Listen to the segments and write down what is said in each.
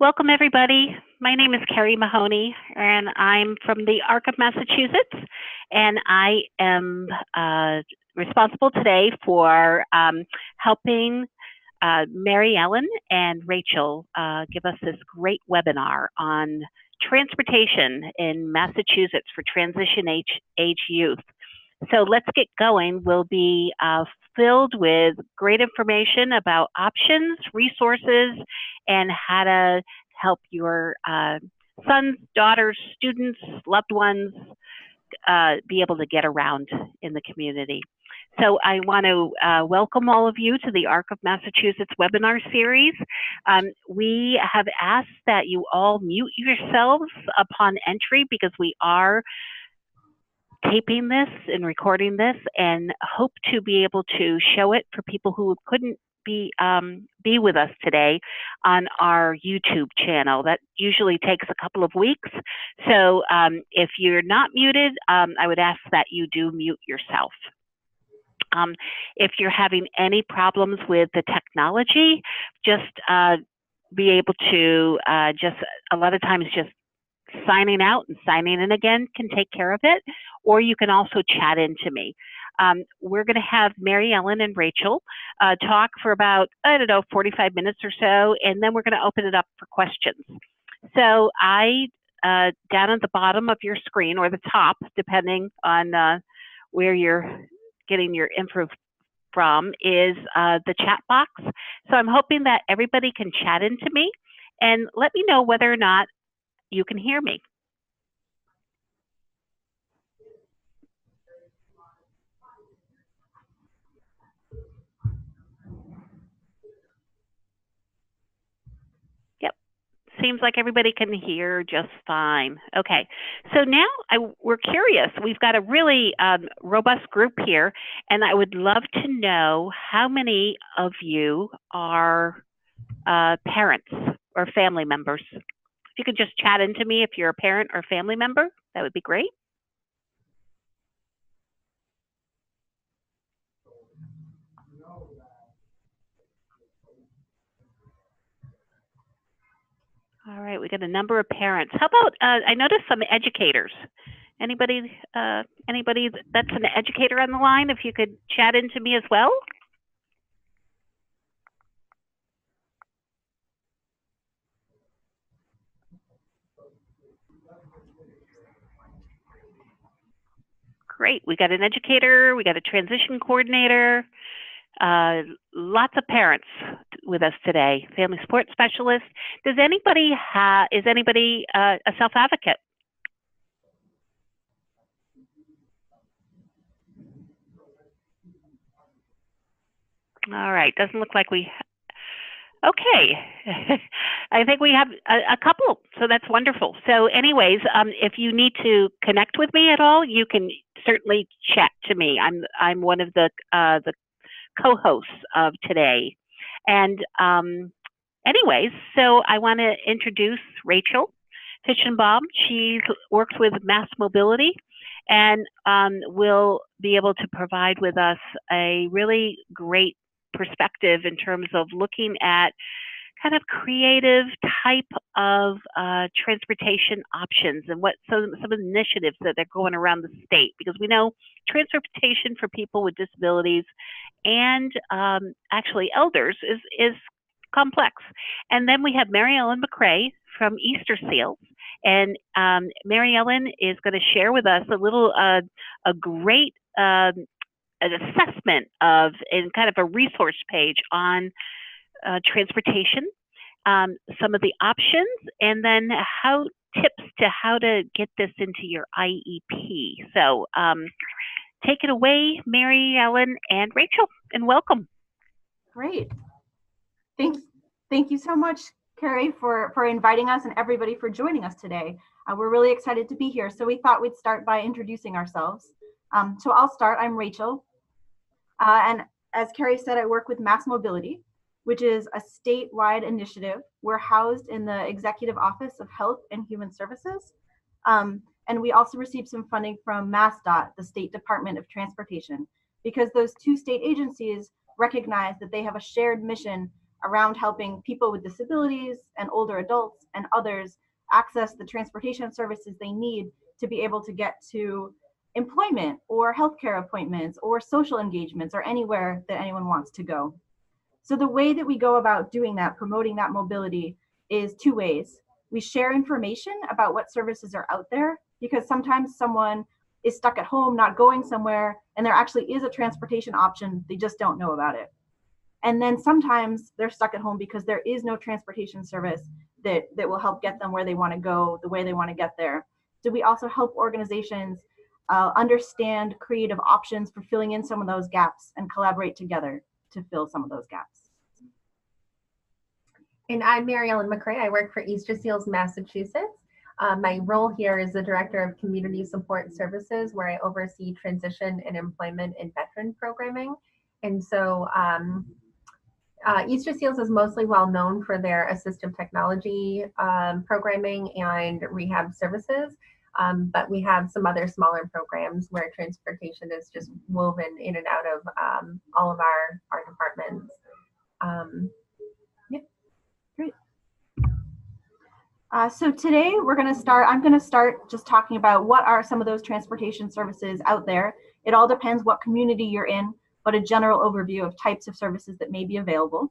Welcome, everybody. My name is Carrie Mahoney, and I'm from the ARC of Massachusetts, and I am responsible today for helping MaryEllen and Rachel give us this great webinar on transportation in Massachusetts for transition age youth. So let's get going. We'll be filled with great information about options, resources, and how to help your sons, daughters, students, loved ones be able to get around in the community. So I want to welcome all of you to the ARC of Massachusetts webinar series. We have asked that you all mute yourselves upon entry because we are taping this and recording this and hope to be able to show it for people who couldn't be with us today on our YouTube channel. That usually takes a couple of weeks. So if you're not muted, I would ask that you do mute yourself. If you're having any problems with the technology, just be able to a lot of times just signing out and signing in again can take care of it, or you can also chat into me. We're going to have MaryEllen and Rachel talk for about, 45 minutes or so, and then we're going to open it up for questions. So down at the bottom of your screen, or the top, depending on where you're getting your info from, is the chat box. So I'm hoping that everybody can chat into me and let me know whether or not you can hear me. Yep, seems like everybody can hear just fine. Okay, so now we're curious. We've got a really robust group here, and I would love to know how many of you are parents or family members. If you could just chat into me if you're a parent or family member, that would be great. All right, we got a number of parents. How about, I noticed some educators. Anybody that's an educator on the line, if you could chat into me as well? Great, we got an educator, we got a transition coordinator, lots of parents with us today, family support specialist. Is anybody a self-advocate? All right, doesn't look like we, okay. I think we have a couple, so that's wonderful. So anyways, if you need to connect with me at all, you can certainly chat to me. I'm one of the co-hosts of today. And anyways, so I want to introduce Rachel Fichtenbaum. She works with MassMobility and will be able to provide with us a really great perspective in terms of looking at kind of creative type of transportation options and what some of the initiatives that they're going around the state, because we know transportation for people with disabilities and actually elders is complex. And then we have MaryEllen MacRae from Easter Seals, and MaryEllen is going to share with us a great an assessment of and kind of a resource page on transportation, some of the options, and then tips to how to get this into your IEP. So take it away, MaryEllen and Rachel, and welcome. Great. Thank you so much, Carrie, for inviting us and everybody for joining us today. We're really excited to be here. So we thought we'd start by introducing ourselves. So I'll start. I'm Rachel. And as Carrie said, I work with MassMobility, which is a statewide initiative. We're housed in the Executive Office of Health and Human Services. And we also received some funding from MassDOT, the State Department of Transportation, because those two state agencies recognize that they have a shared mission around helping people with disabilities and older adults and others access the transportation services they need to be able to get to employment or healthcare appointments or social engagements or anywhere that anyone wants to go. So the way that we go about doing that, promoting that mobility, is two ways. We share information about what services are out there, because sometimes someone is stuck at home, not going somewhere, and there actually is a transportation option, they just don't know about it. And then sometimes they're stuck at home because there is no transportation service that will help get them where they want to go, the way they want to get there. So we also help organizations understand creative options for filling in some of those gaps and collaborate together to fill some of those gaps. And I'm MaryEllen MacRae. I work for Easter Seals, Massachusetts. My role here is the Director of Community Support Services, where I oversee transition and employment and veteran programming. And so Easter Seals is mostly well known for their assistive technology programming and rehab services. But we have some other smaller programs where transportation is just woven in and out of all of our departments. Yeah, great. So today I'm going to start just talking about what are some of those transportation services out there. It all depends what community you're in, but a general overview of types of services that may be available.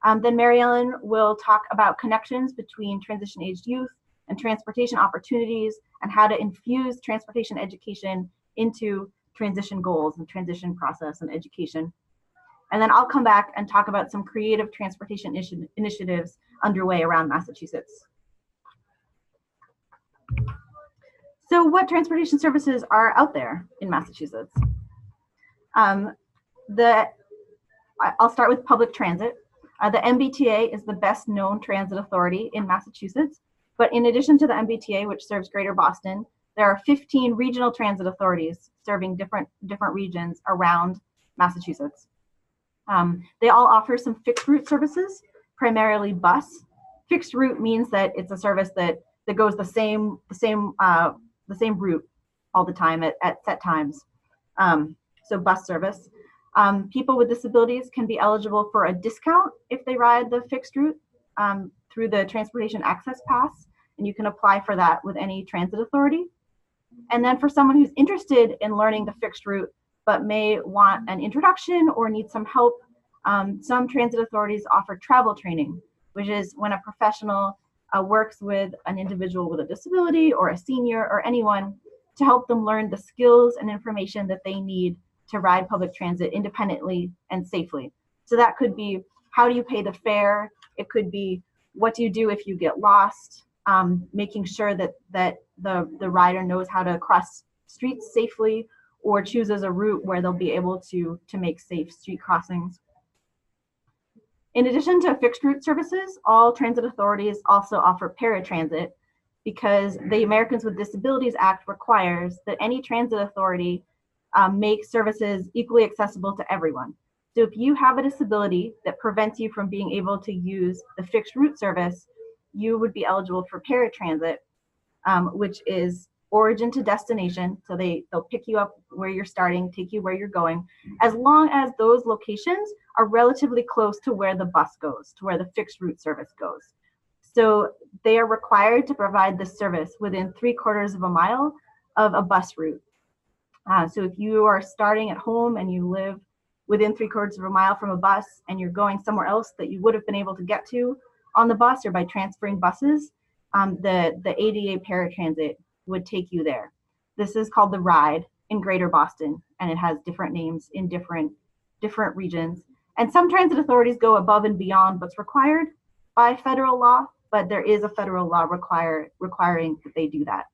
Then MaryEllen will talk about connections between transition-aged youth and transportation opportunities and how to infuse transportation education into transition goals and transition process and education. And then I'll come back and talk about some creative transportation initiatives underway around Massachusetts. So what transportation services are out there in Massachusetts? I'll start with public transit. The MBTA is the best known transit authority in Massachusetts. But in addition to the MBTA, which serves Greater Boston, there are 15 regional transit authorities serving different regions around Massachusetts. They all offer some fixed route services, primarily bus. Fixed route means that it's a service that goes the same route all the time at set times. So bus service. People with disabilities can be eligible for a discount if they ride the fixed route through the Transportation Access Pass, and you can apply for that with any transit authority. And then for someone who's interested in learning the fixed route but may want an introduction or need some help, some transit authorities offer travel training, which is when a professional works with an individual with a disability or a senior or anyone to help them learn the skills and information that they need to ride public transit independently and safely. So that could be, how do you pay the fare? It could be, what do you do if you get lost? Making sure that the rider knows how to cross streets safely or chooses a route where they'll be able to make safe street crossings. In addition to fixed route services, all transit authorities also offer paratransit, because the Americans with Disabilities Act requires that any transit authority make services equally accessible to everyone. So if you have a disability that prevents you from being able to use the fixed route service, you would be eligible for paratransit, which is origin to destination. So they'll pick you up where you're starting, take you where you're going, as long as those locations are relatively close to where the bus goes, to where the fixed route service goes. So they are required to provide this service within 3/4 of a mile of a bus route. So if you are starting at home and you live within 3/4 of a mile from a bus and you're going somewhere else that you would have been able to get to on the bus or by transferring buses, the ADA paratransit would take you there. This is called the RIDE in Greater Boston, and it has different names in different regions. And some transit authorities go above and beyond what's required by federal law, but there is a federal law requiring that they do that.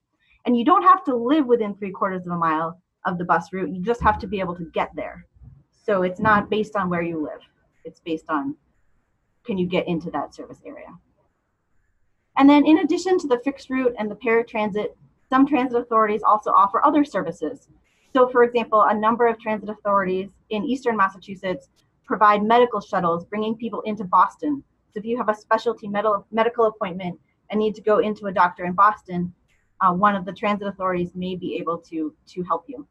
And you don't have to live within 3/4 of a mile of the bus route. You just have to be able to get there. So it's not based on where you live. It's based on, can you get into that service area? And then in addition to the fixed route and the paratransit, some transit authorities also offer other services. So for example, a number of transit authorities in Eastern Massachusetts provide medical shuttles bringing people into Boston. So if you have a specialty medical appointment and need to go into a doctor in Boston, one of the transit authorities may be able to help you.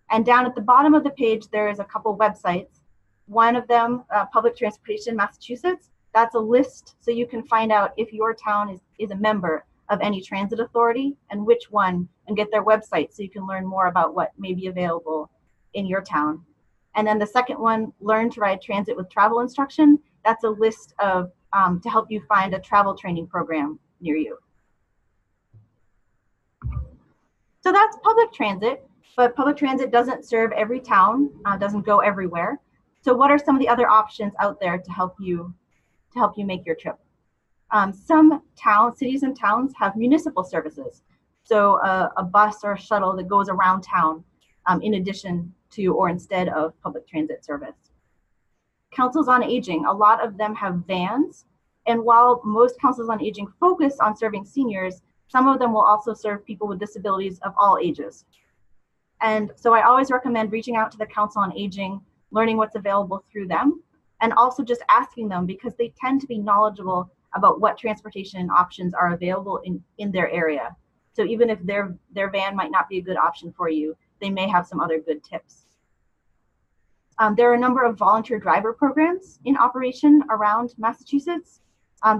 And down at the bottom of the page, there is a couple websites. One of them, Public Transportation Massachusetts, That's a list so you can find out if your town is a member of any transit authority and which one, and get their website so you can learn more about what may be available in your town. And then the second one, Learn to Ride Transit with Travel Instruction. That's a list of to help you find a travel training program near you. So that's public transit, but public transit doesn't serve every town, doesn't go everywhere. So what are some of the other options out there to help you make your trip? Some cities and towns have municipal services. So a bus or a shuttle that goes around town in addition to or instead of public transit service. Councils on Aging, a lot of them have vans. And while most councils on aging focus on serving seniors, some of them will also serve people with disabilities of all ages. And so I always recommend reaching out to the Council on Aging, learning what's available through them, and also just asking them, because they tend to be knowledgeable about what transportation options are available in their area. So even if their van might not be a good option for you, they may have some other good tips. There are a number of volunteer driver programs in operation around Massachusetts.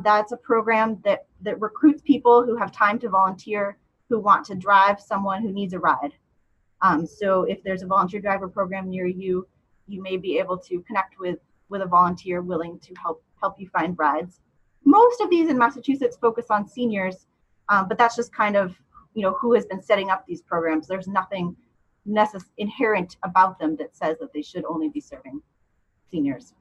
That's a program that recruits people who have time to volunteer, who want to drive someone who needs a ride. So if there's a volunteer driver program near you, you may be able to connect with a volunteer willing to help you find rides. Most of these in Massachusetts focus on seniors, but that's just kind of, who has been setting up these programs. There's nothing inherent about them that says that they should only be serving seniors.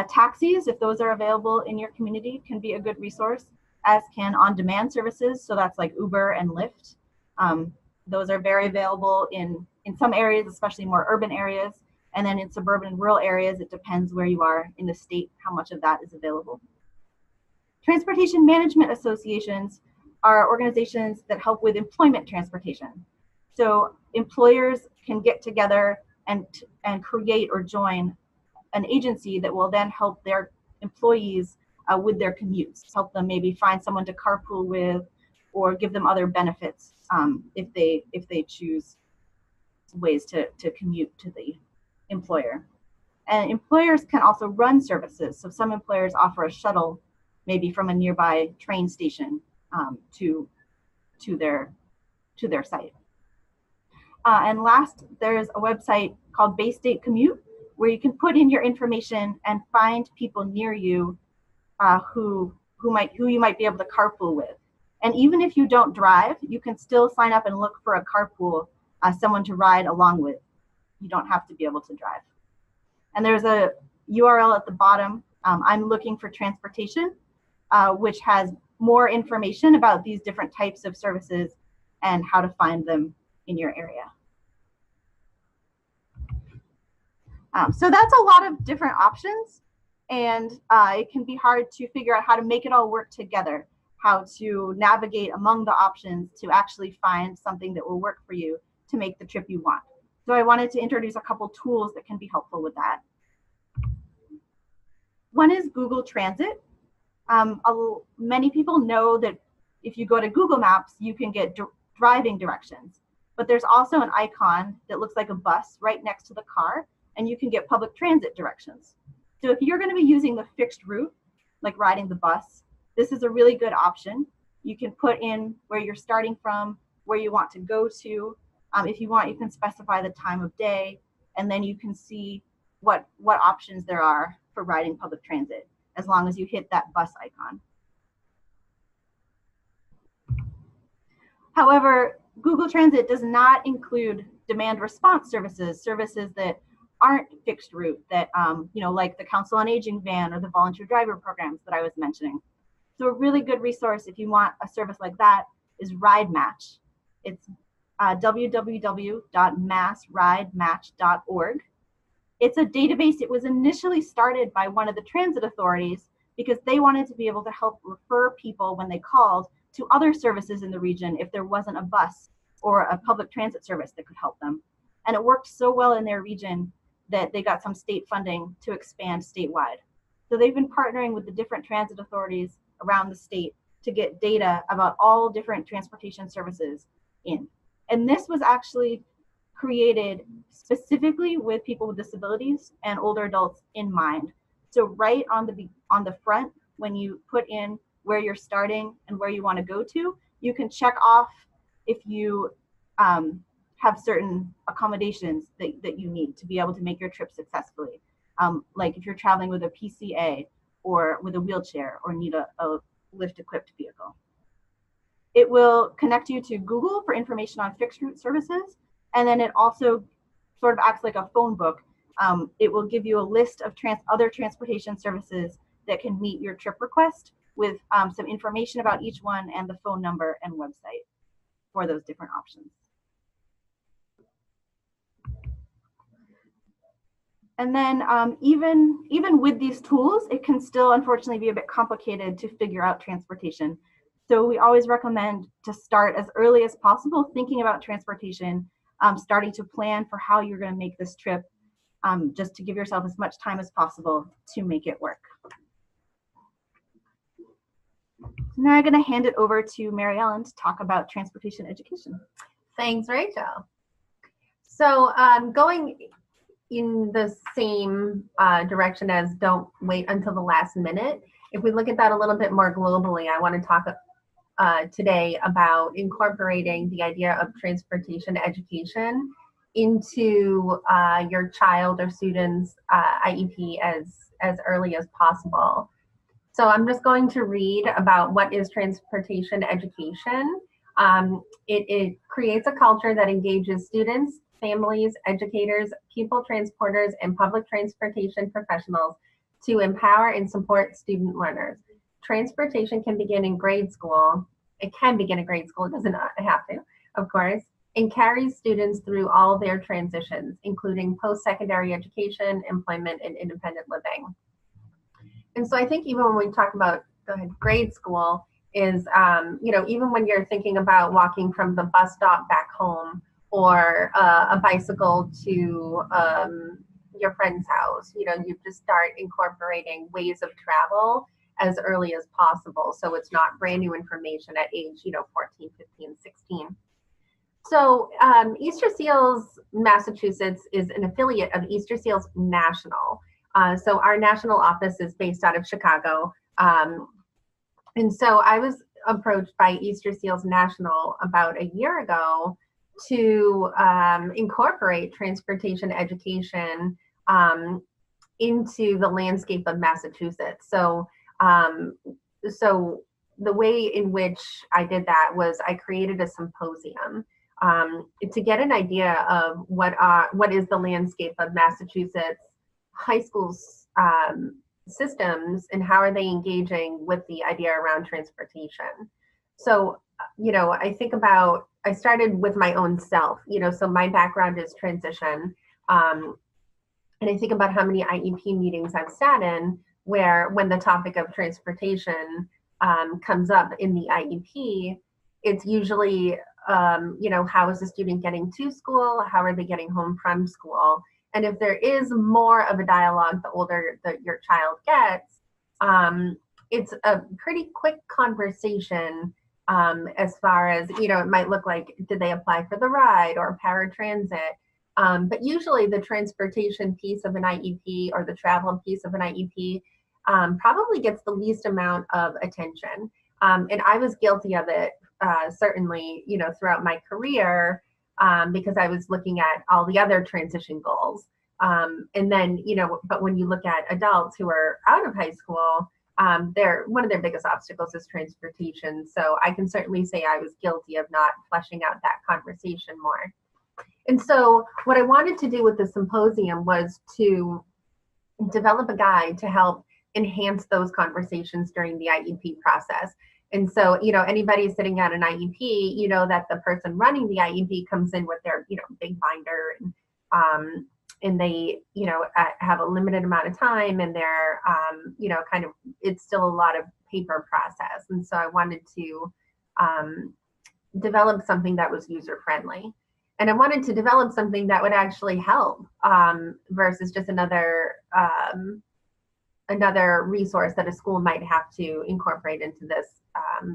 Taxis, if those are available in your community, can be a good resource, as can on-demand services. So that's like Uber and Lyft. Those are very available in some areas, especially more urban areas. And then in suburban and rural areas, it depends where you are in the state, how much of that is available. Transportation management associations are organizations that help with employment transportation. So employers can get together and create or join an agency that will then help their employees with their commutes, help them maybe find someone to carpool with, or give them other benefits if they choose ways to commute to the employer. And employers can also run services. So some employers offer a shuttle, maybe from a nearby train station to their site. And last, there's a website called Bay State Commute, where you can put in your information and find people near you who you might be able to carpool with. And even if you don't drive, you can still sign up and look for a carpool, someone to ride along with. You don't have to be able to drive. And there's a URL at the bottom. I'm looking for transportation, which has more information about these different types of services and how to find them in your area. So that's a lot of different options, and it can be hard to figure out how to make it all work together, how to navigate among the options to actually find something that will work for you to make the trip you want. So I wanted to introduce a couple tools that can be helpful with that. One is Google Transit. Many people know that if you go to Google Maps, you can get driving directions, but there's also an icon that looks like a bus right next to the car, and you can get public transit directions. So if you're going to be using the fixed route, like riding the bus, this is a really good option. You can put in where you're starting from, where you want to go to. If you want, you can specify the time of day, and then you can see what options there are for riding public transit, as long as you hit that bus icon. However, Google Transit does not include demand response services that aren't fixed route, that like the Council on Aging van or the volunteer driver programs that I was mentioning. So a really good resource if you want a service like that is RideMatch. It's www.massridematch.org. It's a database. It was initially started by one of the transit authorities because they wanted to be able to help refer people when they called to other services in the region if there wasn't a bus or a public transit service that could help them. And it worked so well in their region that they got some state funding to expand statewide. So they've been partnering with the different transit authorities around the state to get data about all different transportation services in. And this was actually created specifically with people with disabilities and older adults in mind. So right on the front, when you put in where you're starting and where you want to go to, you can check off if you have certain accommodations that you need to be able to make your trip successfully. Like if you're traveling with a PCA or with a wheelchair or need a Lyft equipped vehicle. It will connect you to Google for information on fixed route services. And then it also sort of acts like a phone book. It will give you a list of other transportation services that can meet your trip request with some information about each one and the phone number and website for those different options. And then even with these tools, it can still unfortunately be a bit complicated to figure out transportation. So we always recommend to start as early as possible thinking about transportation, starting to plan for how you're going to make this trip, just to give yourself as much time as possible to make it work. Now I'm going to hand it over to MaryEllen to talk about transportation education. Thanks, Rachel. So going in the same direction as don't wait until the last minute, if we look at that a little bit more globally, I want to talk today about incorporating the idea of transportation education into your child or student's IEP as early as possible. So I'm just going to read about what is transportation education. It creates a culture that engages students, families, educators, people transporters, and public transportation professionals to empower and support student learners. Transportation can begin in grade school. It can begin in grade school. It doesn't have to, of course, and carries students through all their transitions, including post-secondary education, employment, and independent living. And so I think even when we talk about grade school is, even when you're thinking about walking from the bus stop back home or a bicycle to your friend's house, you just start incorporating ways of travel as early as possible. So it's not brand new information at age, 14, 15, 16. So Easter Seals Massachusetts is an affiliate of Easter Seals National. So our national office is based out of Chicago. And so I was approached by Easter Seals National about a year ago to incorporate transportation education into the landscape of Massachusetts. So the way in which I did that was I created a symposium to get an idea of what is the landscape of Massachusetts high schools systems and how are they engaging with the idea around transportation. So, I started with my own self, so my background is transition. And I think about how many IEP meetings I've sat in where when the topic of transportation comes up in the IEP, it's usually, how is the student getting to school? How are they getting home from school? And if there is more of a dialogue, the older that your child gets, it's a pretty quick conversation as far as, it might look like, did they apply for the ride or paratransit? But usually the transportation piece of an IEP or the travel piece of an IEP probably gets the least amount of attention. And I was guilty of it, certainly, throughout my career, because I was looking at all the other transition goals. And then, but when you look at adults who are out of high school, one of their biggest obstacles is transportation. So I can certainly say I was guilty of not fleshing out that conversation more. And so what I wanted to do with the symposium was to develop a guide to help enhance those conversations during the IEP process. And so, anybody sitting at an IEP, that the person running the IEP comes in with their, big binder and they, have a limited amount of time and they're, it's still a lot of paper process. And so I wanted to develop something that was user-friendly. And I wanted to develop something that would actually help versus just another resource that a school might have to incorporate into this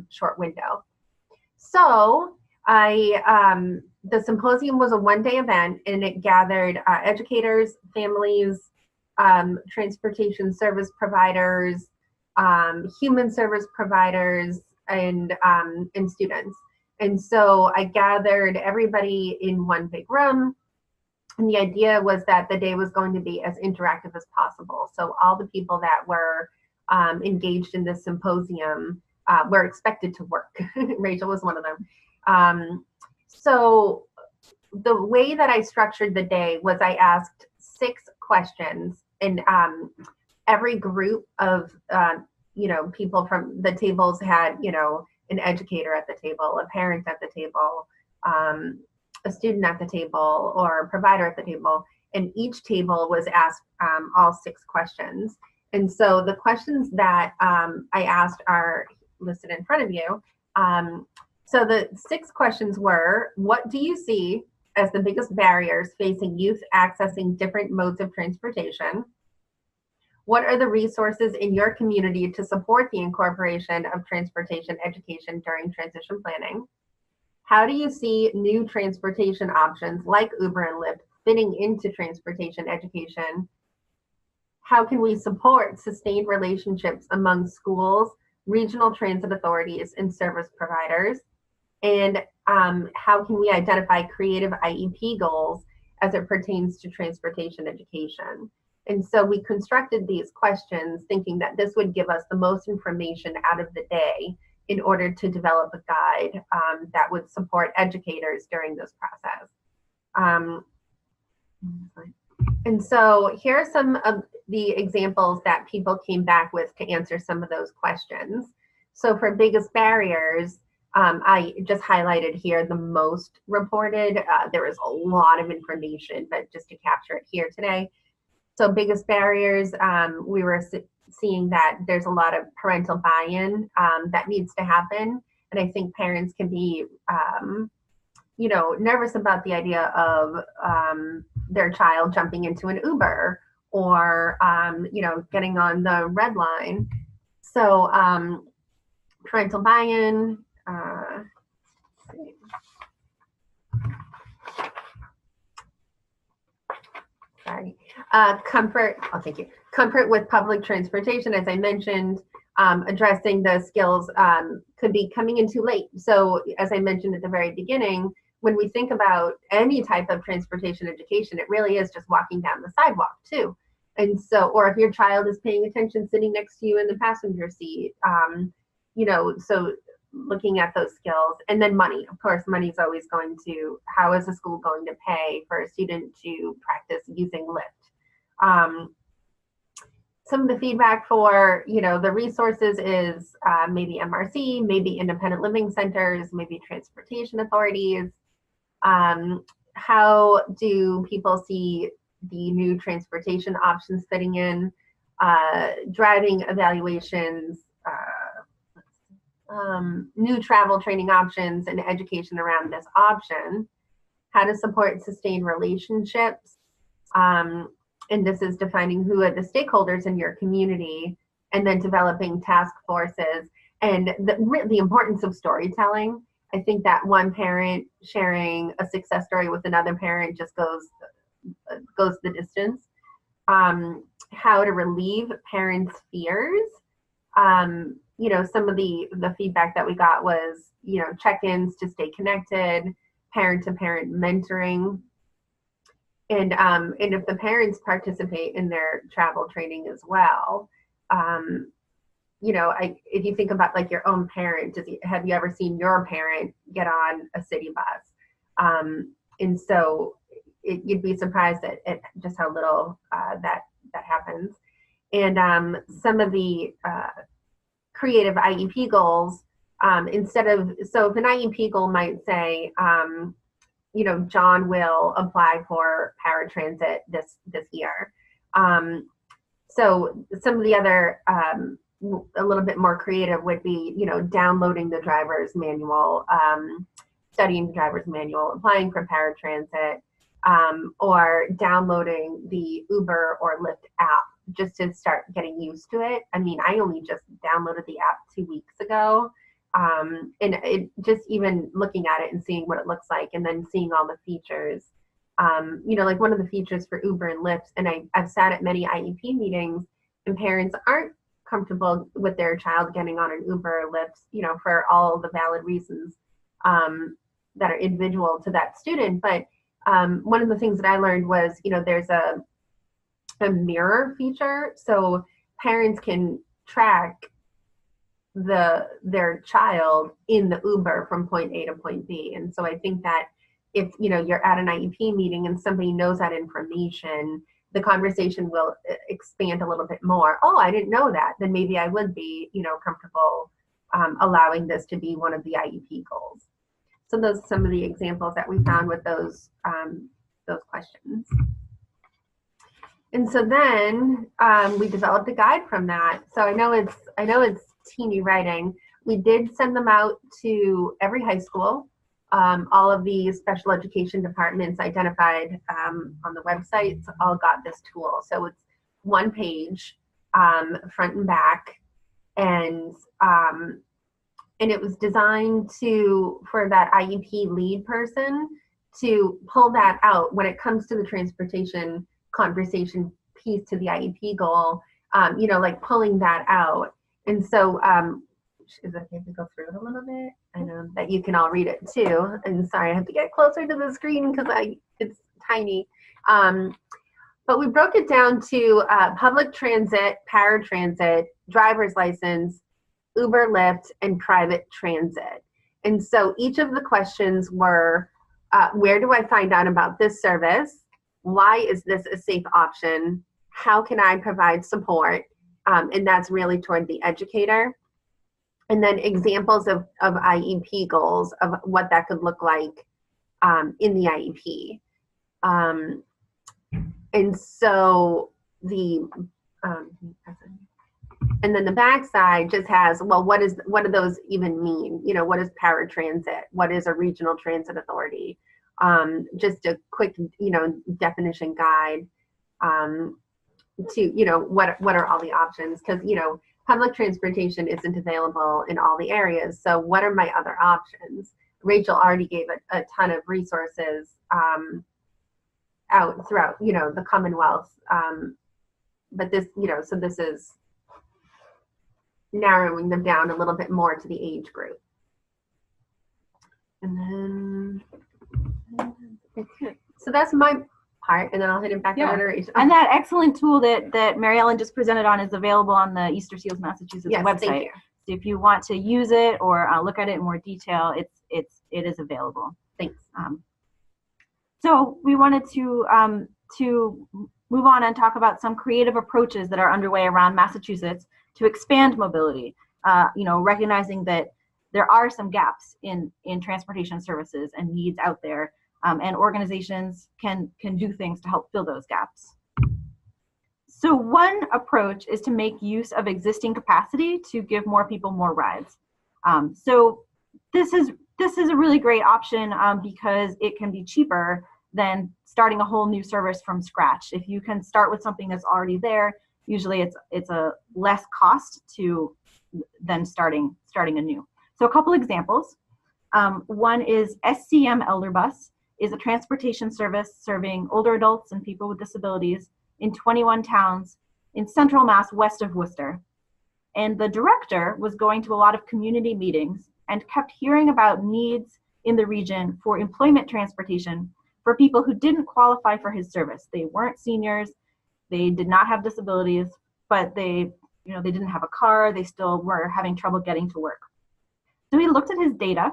short window. So the symposium was a one-day event and it gathered educators, families, transportation service providers, human service providers, and students. And so I gathered everybody in one big room. And the idea was that the day was going to be as interactive as possible. So all the people that were engaged in this symposium were expected to work. Rachel was one of them. So the way that I structured the day was I asked 6 questions, and every group of people from the tables had an educator at the table, a parent at the table, a student at the table, or a provider at the table, and each table was asked all 6 questions. And so the questions that I asked are listed in front of you. So the 6 questions were: what do you see as the biggest barriers facing youth accessing different modes of transportation? What are the resources in your community to support the incorporation of transportation education during transition planning? How do you see new transportation options like Uber and Lyft fitting into transportation education? How can we support sustained relationships among schools, regional transit authorities, and service providers? And how can we identify creative IEP goals as it pertains to transportation education? And so we constructed these questions thinking that this would give us the most information out of the day in order to develop a guide that would support educators during this process. And so here are some of the examples that people came back with to answer some of those questions. So for biggest barriers, I just highlighted here the most reported. There is a lot of information, but just to capture it here today. So biggest barriers, we were seeing that there's a lot of parental buy-in that needs to happen. And I think parents can be, nervous about the idea of their child jumping into an Uber or, getting on the red line. So parental buy-in, comfort, thank you. Comfort with public transportation, as I mentioned, addressing the skills could be coming in too late. So as I mentioned at the very beginning, when we think about any type of transportation education, it really is just walking down the sidewalk too. And so, or if your child is paying attention sitting next to you in the passenger seat, so looking at those skills. And then money, of course, money is always going to, how is the school going to pay for a student to practice using Lyft? Some of the feedback for, the resources is maybe MRC, maybe independent living centers, maybe transportation authorities. How do people see the new transportation options fitting in? Driving evaluations, new travel training options, and education around this option. How to support sustained relationships. And this is defining who are the stakeholders in your community, and then developing task forces, and the importance of storytelling. I think that one parent sharing a success story with another parent just goes the distance. How to relieve parents' fears. Some of the feedback that we got was, check-ins to stay connected, parent-to-parent mentoring. And if the parents participate in their travel training as well, if you think about like your own parent, have you ever seen your parent get on a city bus? And so you'd be surprised at just how little that happens. And some of the creative IEP goals, so if an IEP goal might say, John will apply for paratransit this year. So some of the other, a little bit more creative would be, downloading the driver's manual, studying the driver's manual, applying for paratransit, or downloading the Uber or Lyft app just to start getting used to it. I mean, I only just downloaded the app 2 weeks ago. And it just even looking at it and seeing what it looks like, and then seeing all the features, Like one of the features for Uber and Lyft, and I've sat at many IEP meetings, and parents aren't comfortable with their child getting on an Uber or Lyft, for all the valid reasons that are individual to that student. But one of the things that I learned was, there's a mirror feature, so parents can track their child in the Uber from point A to point B. And so I think that if you're at an IEP meeting and somebody knows that information, the conversation will expand a little bit more. Oh, I didn't know that. Then maybe I would be comfortable allowing this to be one of the IEP goals. So those are some of the examples that we found with those questions. And so then we developed a guide from that. So I know it's teeny writing. We did send them out to every high school. All of the special education departments identified on the website all got this tool. So it's one page, front and back, and it was designed for that IEP lead person to pull that out when it comes to the transportation conversation piece to the IEP goal, like pulling that out. And so, is it okay to go through it a little bit? I know that you can all read it too. And sorry, I have to get closer to the screen because it's tiny. But we broke it down to public transit, paratransit, driver's license, Uber, Lyft, and private transit. And so each of the questions were, where do I find out about this service? Why is this a safe option? How can I provide support? And that's really toward the educator. And then examples of IEP goals of what that could look like in the IEP. And so and then the backside just has, well, what do those even mean? What is paratransit? What is a regional transit authority? Just a quick, definition guide to, what are all the options? Because, public transportation isn't available in all the areas. So what are my other options? Rachel already gave a ton of resources out throughout, the Commonwealth. But this, so this is narrowing them down a little bit more to the age group. And then, so that's my part, and then I'll hit it back over to Rachel. And that excellent tool that MaryEllen just presented on is available on the Easter Seals Massachusetts website. Thank you. So if you want to use it or look at it in more detail, it is available. Thanks. So we wanted to move on and talk about some creative approaches that are underway around Massachusetts to expand mobility. Recognizing that there are some gaps in transportation services and needs out there. And organizations can do things to help fill those gaps. So one approach is to make use of existing capacity to give more people more rides. So this is a really great option because it can be cheaper than starting a whole new service from scratch. If you can start with something that's already there, usually it's a less cost than starting anew. So a couple examples. One is SCM Elder Bus is a transportation service serving older adults and people with disabilities in 21 towns in central Mass west of Worcester. And the director was going to a lot of community meetings and kept hearing about needs in the region for employment transportation for people who didn't qualify for his service. They weren't seniors, they did not have disabilities, but they didn't have a car, they still were having trouble getting to work. So he looked at his data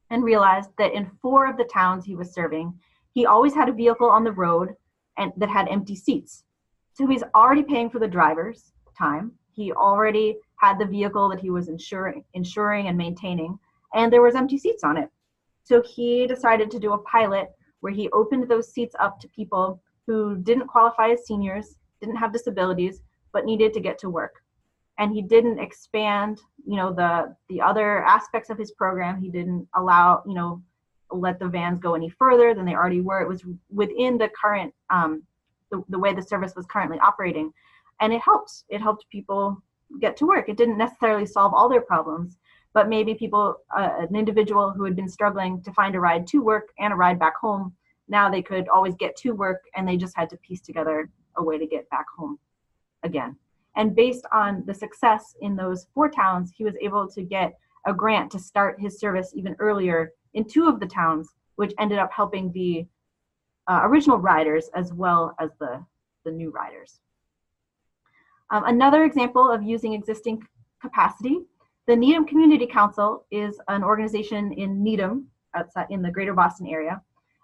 and realized that in 4 of the towns he was serving, he always had a vehicle on the road and that had empty seats. So he's already paying for the driver's time. He already had the vehicle that he was insuring and maintaining, and there was empty seats on it. So he decided to do a pilot where he opened those seats up to people who didn't qualify as seniors, didn't have disabilities, but needed to get to work. And he didn't expand, the other aspects of his program. He didn't allow, let the vans go any further than they already were. It was within the current, the way the service was currently operating. And it helped. It helped people get to work. It didn't necessarily solve all their problems, but maybe people, an individual who had been struggling to find a ride to work and a ride back home, now they could always get to work, and they just had to piece together a way to get back home again. And based on the success in those 4 towns, he was able to get a grant to start his service even earlier in 2 of the towns, which ended up helping the original riders as well as the new riders. Another example of using existing capacity, the Needham Community Council is an organization in Needham, outside in the greater Boston area.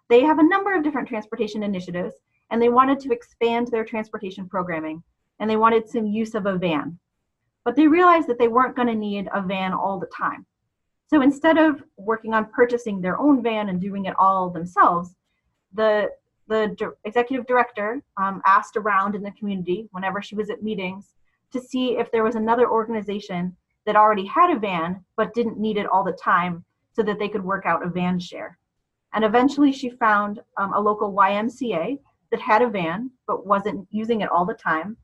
They have a number of different transportation initiatives, and they wanted to expand their transportation programming, and they wanted some use of a van. But they realized that they weren't going to need a van all the time. So instead of working on purchasing their own van and doing it all themselves, the executive director asked around in the community whenever she was at meetings to see if there was another organization that already had a van but didn't need it all the time so that they could work out a van share. And eventually she found a local YMCA that had a van but wasn't using it all the time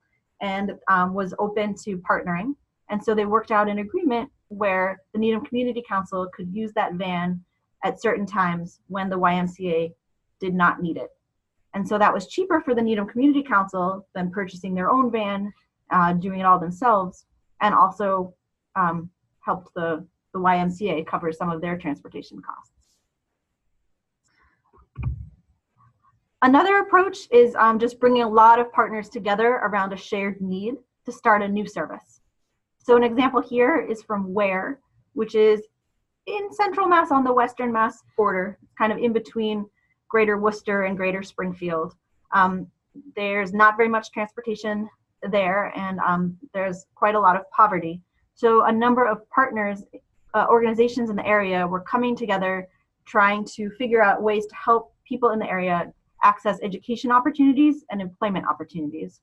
and was open to partnering. And so they worked out an agreement where the Needham Community Council could use that van at certain times when the YMCA did not need it. And so that was cheaper for the Needham Community Council than purchasing their own van, doing it all themselves, and also helped the YMCA cover some of their transportation costs. Another approach is just bringing a lot of partners together around a shared need to start a new service. So an example here is from Ware, which is in central Mass on the Western Mass border, kind of in between Greater Worcester and Greater Springfield. There's not very much transportation there, and there's quite a lot of poverty. So a number of partners, organizations in the area were coming together, trying to figure out ways to help people in the area access education opportunities and employment opportunities.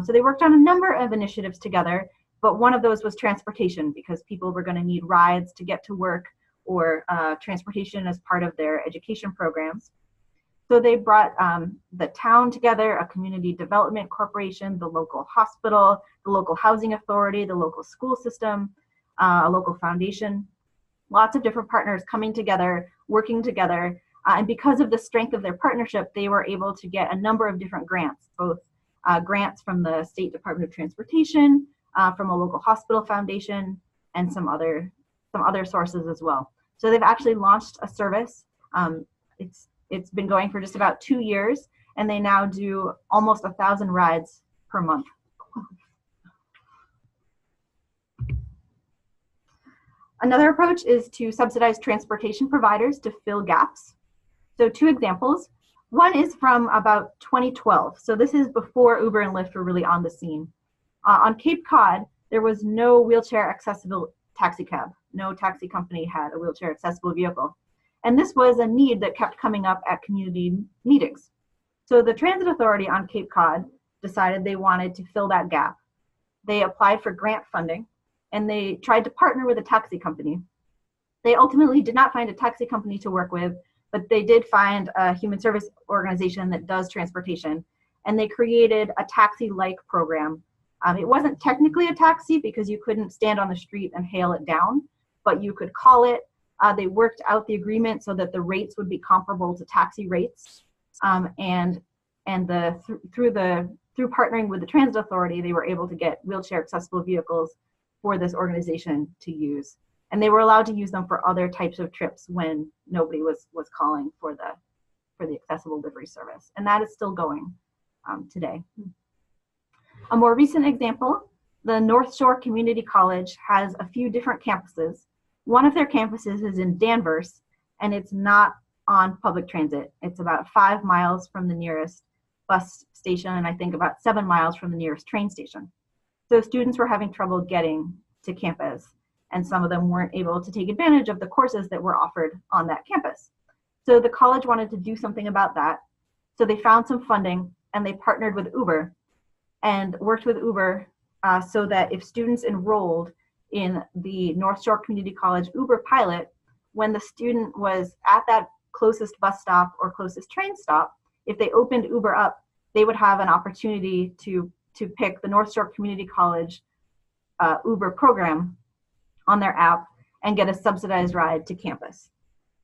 So they worked on a number of initiatives together, but one of those was transportation, because people were going to need rides to get to work or transportation as part of their education programs. So they brought the town together, a community development corporation, the local hospital, the local housing authority, the local school system, a local foundation, lots of different partners coming together, working together. And because of the strength of their partnership, they were able to get a number of different grants, both grants from the State Department of Transportation, from a local hospital foundation, and some other sources as well. So they've actually launched a service. It's been going for just about 2 years, and they now do almost 1,000 rides per month. Another approach is to subsidize transportation providers to fill gaps. So 2 examples. One is from about 2012. So this is before Uber and Lyft were really on the scene. On Cape Cod, there was no wheelchair accessible taxi cab. No taxi company had a wheelchair accessible vehicle. And this was a need that kept coming up at community meetings. So the Transit Authority on Cape Cod decided they wanted to fill that gap. They applied for grant funding, and they tried to partner with a taxi company. They ultimately did not find a taxi company to work with, but they did find a human service organization that does transportation, and they created a taxi-like program. It wasn't technically a taxi because you couldn't stand on the street and hail it down, but you could call it. They worked out the agreement so that the rates would be comparable to taxi rates, and through partnering with the Transit Authority, they were able to get wheelchair accessible vehicles for this organization to use, and they were allowed to use them for other types of trips when nobody was calling for the accessible livery service, and that is still going today. A more recent example, the North Shore Community College has a few different campuses. One of their campuses is in Danvers, and it's not on public transit. It's about 5 miles from the nearest bus station, and I think about 7 miles from the nearest train station. So students were having trouble getting to campus, and some of them weren't able to take advantage of the courses that were offered on that campus. So the college wanted to do something about that. So they found some funding, and they partnered with Uber and worked with Uber so that if students enrolled in the North Shore Community College Uber pilot, when the student was at that closest bus stop or closest train stop, if they opened Uber up, they would have an opportunity to pick the North Shore Community College Uber program on their app and get a subsidized ride to campus.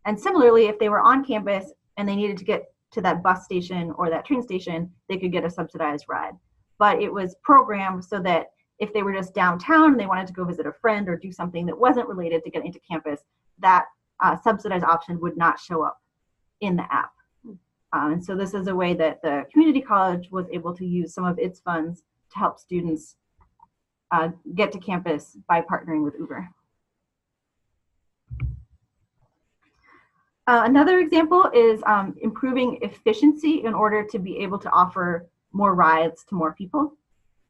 And similarly, if they were on campus and they needed to get to that bus station or that train station, they could get a subsidized ride. But it was programmed so that if they were just downtown and they wanted to go visit a friend or do something that wasn't related to getting to campus, that subsidized option would not show up in the app. And so this is a way that the community college was able to use some of its funds to help students get to campus by partnering with Uber. Another example is improving efficiency in order to be able to offer more rides to more people.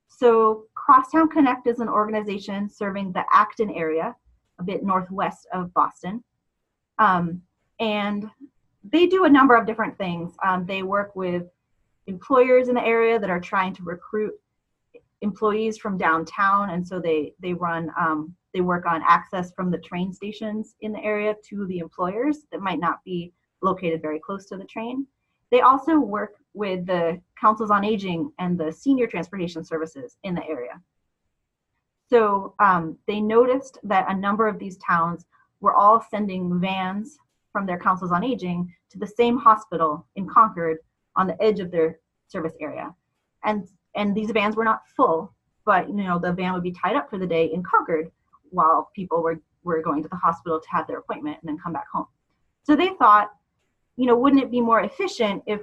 So Crosstown Connect is an organization serving the Acton area, a bit northwest of Boston. And they do a number of different things. They work with employers in the area that are trying to recruit employees from downtown, and so they work on access from the train stations in the area to the employers that might not be located very close to the train. They also work with the councils on aging and the senior transportation services in the area. So they noticed that a number of these towns were all sending vans from their councils on aging to the same hospital in Concord on the edge of their service area. And these vans were not full, but the van would be tied up for the day in Concord while people were going to the hospital to have their appointment and then come back home. So they thought, wouldn't it be more efficient if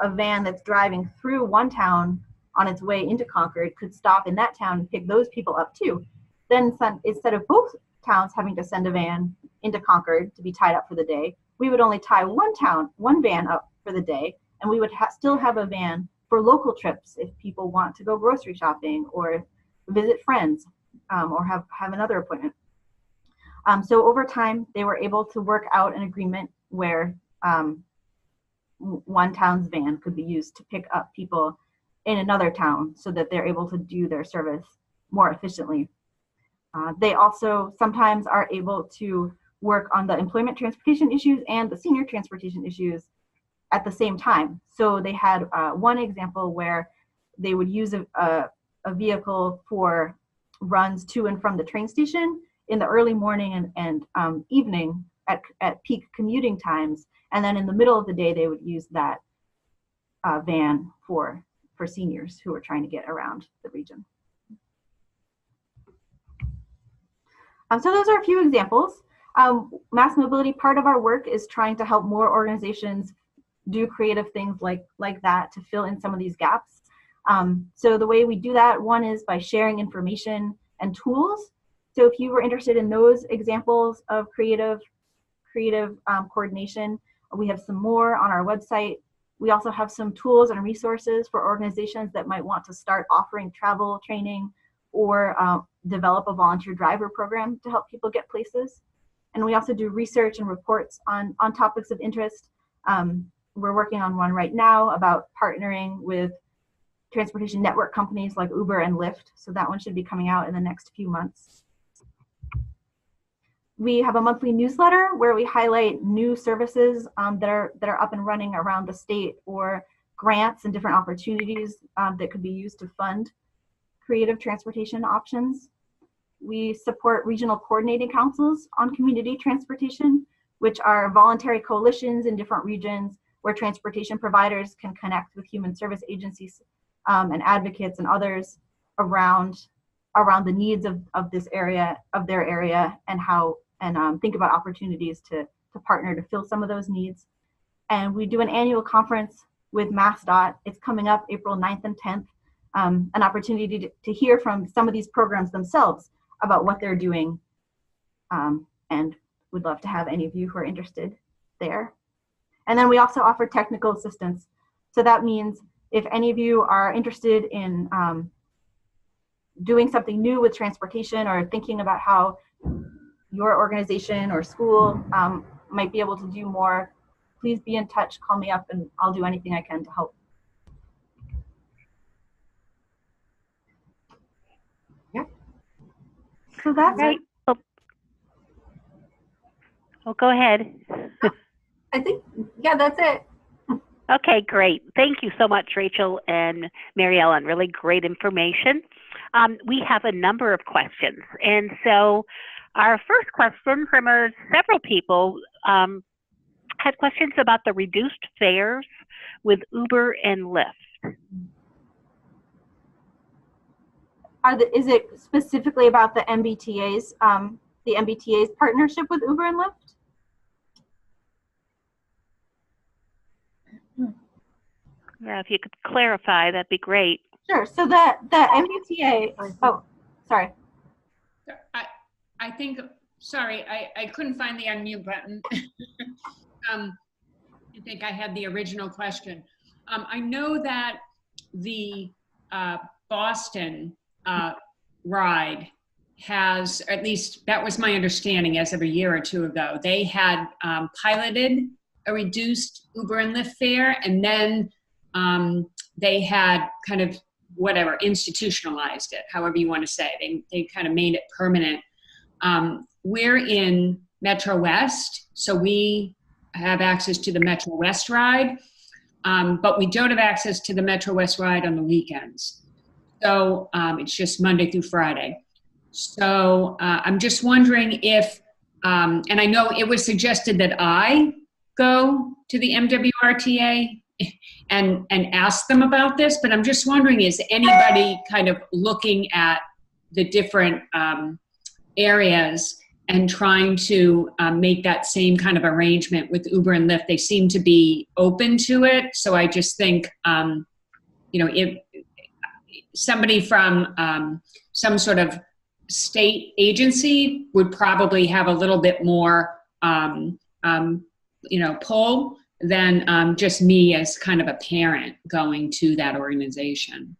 a van that's driving through one town on its way into Concord could stop in that town and pick those people up too? Then instead of both towns having to send a van into Concord to be tied up for the day, we would only tie one van up for the day, and we would still have a van for local trips if people want to go grocery shopping or visit friends or have another appointment. So over time, they were able to work out an agreement where one town's van could be used to pick up people in another town so that they're able to do their service more efficiently. They also sometimes are able to work on the employment transportation issues and the senior transportation issues at the same time. So they had one example where they would use a vehicle for runs to and from the train station in the early morning and evening at peak commuting times. And then in the middle of the day, they would use that van for seniors who are trying to get around the region. So those are a few examples. MassMobility, part of our work is trying to help more organizations do creative things like that to fill in some of these gaps. So the way we do that, one is by sharing information and tools. So if you were interested in those examples of creative coordination, we have some more on our website. We also have some tools and resources for organizations that might want to start offering travel training or develop a volunteer driver program to help people get places. And we also do research and reports on topics of interest. We're working on one right now about partnering with transportation network companies like Uber and Lyft. So that one should be coming out in the next few months. We have a monthly newsletter where we highlight new services that are up and running around the state, or grants and different opportunities that could be used to fund creative transportation options. We support regional coordinating councils on community transportation, which are voluntary coalitions in different regions where transportation providers can connect with human service agencies and advocates and others around the needs of this area, of their area, and think about opportunities to partner to fill some of those needs. And we do an annual conference with MassDOT. It's coming up April 9th and 10th, an opportunity to hear from some of these programs themselves about what they're doing, and would love to have any of you who are interested there. And then we also offer technical assistance. So that means if any of you are interested in doing something new with transportation, or thinking about how your organization or school might be able to do more, please be in touch, call me up, and I'll do anything I can to help. Yeah. So that's Right. Well, go ahead. I think, yeah, that's it. Okay, great. Thank you so much, Rachel and MaryEllen. Really great information. We have a number of questions. And so our first question from several people had questions about the reduced fares with Uber and Lyft. Is it specifically about the MBTA's partnership with Uber and Lyft? Yeah, if you could clarify, that'd be great. Sure. So the MBTA. Oh, sorry. I think. Sorry, I couldn't find the unmute button. I think I had the original question. I know that the Boston ride has, at least that was my understanding as of a year or two ago, they had piloted a reduced Uber and Lyft fare, and then they had kind of whatever, institutionalized it, however you want to say. They kind of made it permanent. We're in Metro West, so we have access to the Metro West ride, but we don't have access to the Metro West ride on the weekends. So it's just Monday through Friday. So I'm just wondering if, and I know it was suggested that I go to the MWRTA and ask them about this, but I'm just wondering, is anybody kind of looking at the different areas and trying to make that same kind of arrangement with Uber and Lyft? They seem to be open to it. So I just think, if somebody from some sort of state agency would probably have a little bit more, pull than just me as kind of a parent going to that organization.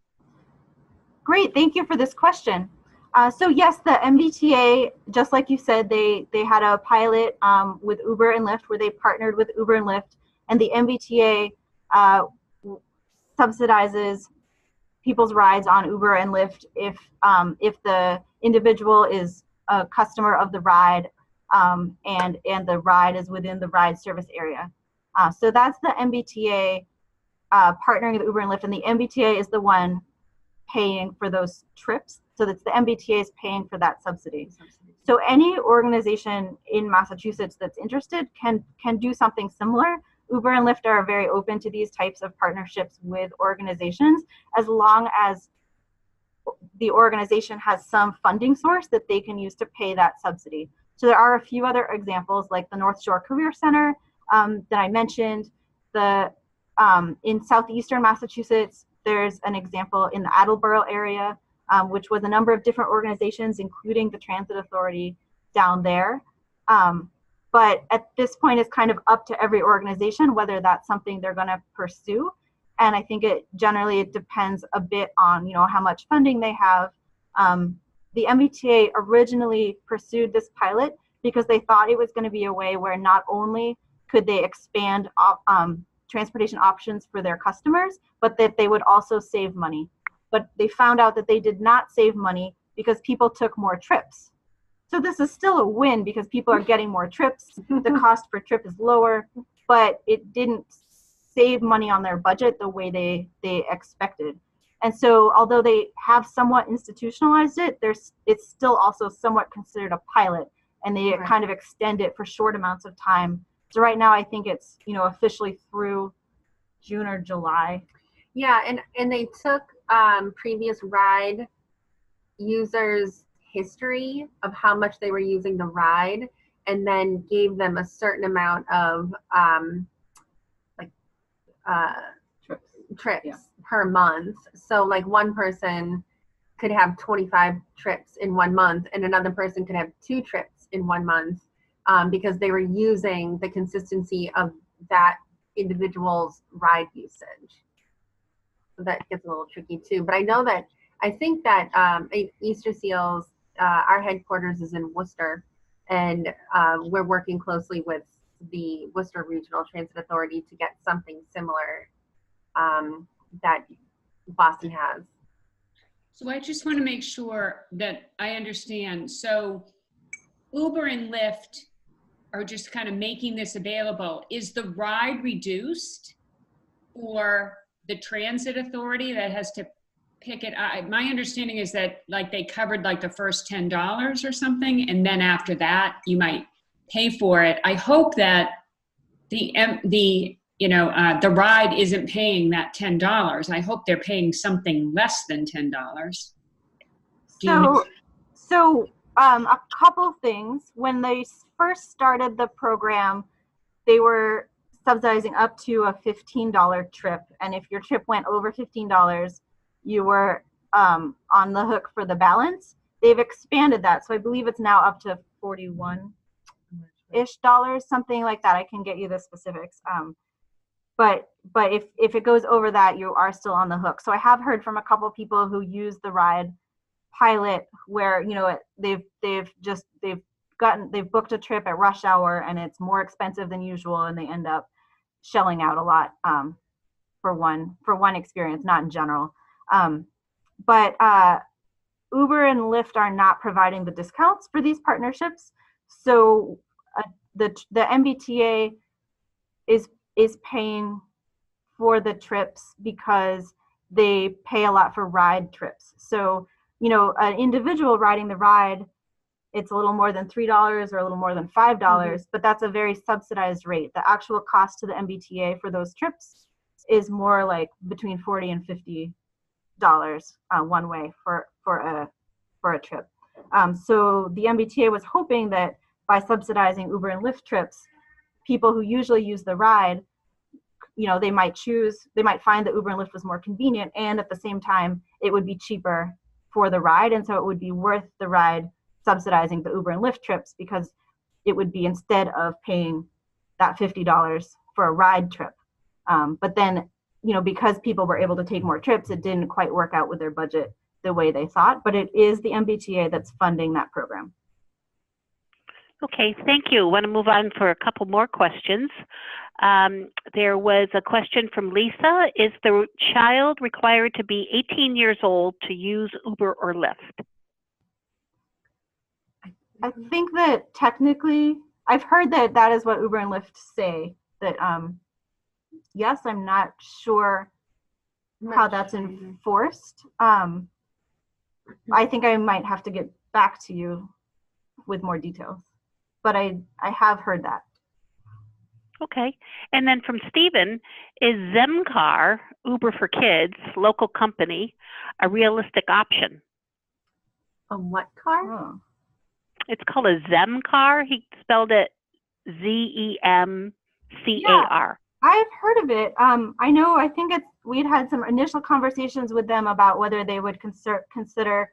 Great, thank you for this question. So yes, the MBTA, just like you said, they had a pilot with Uber and Lyft where they partnered with Uber and Lyft, and the MBTA subsidizes people's rides on Uber and Lyft if the individual is a customer of the ride and the ride is within the ride service area. So that's the MBTA partnering with Uber and Lyft, and the MBTA is the one paying for those trips. So that's the MBTA is paying for that subsidy. So any organization in Massachusetts that's interested can do something similar. Uber and Lyft are very open to these types of partnerships with organizations, as long as the organization has some funding source that they can use to pay that subsidy. So there are a few other examples, like the North Shore Career Center that I mentioned. In southeastern Massachusetts, there's an example in the Attleboro area, which was a number of different organizations, including the Transit Authority down there. But at this point, it's kind of up to every organization whether that's something they're going to pursue. And I think it depends a bit on how much funding they have. The MBTA originally pursued this pilot because they thought it was going to be a way where not only could they expand transportation options for their customers, but that they would also save money. But they found out that they did not save money because people took more trips. So this is still a win because people are getting more trips. The cost per trip is lower, but it didn't save money on their budget the way they expected. And so although they have somewhat institutionalized it, it's still also somewhat considered a pilot, and they kind of extend it for short amounts of time. So right now I think it's officially through June or July. Yeah, and they took previous ride users' history of how much they were using the ride, and then gave them a certain amount of trips per month. So like one person could have 25 trips in 1 month, and another person could have 2 trips in 1 month, because they were using the consistency of that individual's ride usage. So that gets a little tricky too. But I think that Easter Seals, our headquarters is in Worcester, and we're working closely with the Worcester Regional Transit Authority to get something similar that Boston has. So I just want to make sure that I understand. So Uber and Lyft are just kind of making this available. Is the ride reduced for the transit authority that has to pick it? My understanding is that like they covered like the first $10 or something, and then after that you might pay for it. I hope that the the ride isn't paying that $10. I hope they're paying something less than $10. So a couple things. When they first started the program, they were subsidizing up to a $15 trip, and if your trip went over $15, you were on the hook for the balance. They've expanded that, so I believe it's now up to $41-ish, something like that. I can get you the specifics. But if it goes over that, you are still on the hook. So I have heard from a couple people who use the ride pilot where they've booked a trip at rush hour and it's more expensive than usual, and they end up shelling out a lot for one experience, not in general. But Uber and Lyft are not providing the discounts for these partnerships, so the MBTA is paying for the trips because they pay a lot for ride trips. So, an individual riding the ride, it's a little more than $3 or a little more than $5, but that's a very subsidized rate. The actual cost to the MBTA for those trips is more like between $40 and $50 one way for a trip. So the MBTA was hoping that by subsidizing Uber and Lyft trips, people who usually use the ride, they might find that Uber and Lyft was more convenient, and at the same time, it would be cheaper for the ride. And so it would be worth the ride subsidizing the Uber and Lyft trips, because it would be, instead of paying that $50 for a ride trip. But then, because people were able to take more trips, it didn't quite work out with their budget the way they thought, but it is the MBTA that's funding that program. Okay, thank you. I want to move on for a couple more questions. There was a question from Lisa. Is the child required to be 18 years old to use Uber or Lyft? I think that technically, I've heard that is what Uber and Lyft say, that yes, I'm not sure how that's enforced. I think I might have to get back to you with more details, but I have heard that. Okay. And then from Stephen, is Zemcar, Uber for Kids, local company, a realistic option? A what car? Oh. It's called a Zemcar. He spelled it Zemcar. Yeah, I've heard of it. I think we'd had some initial conversations with them about whether they would consider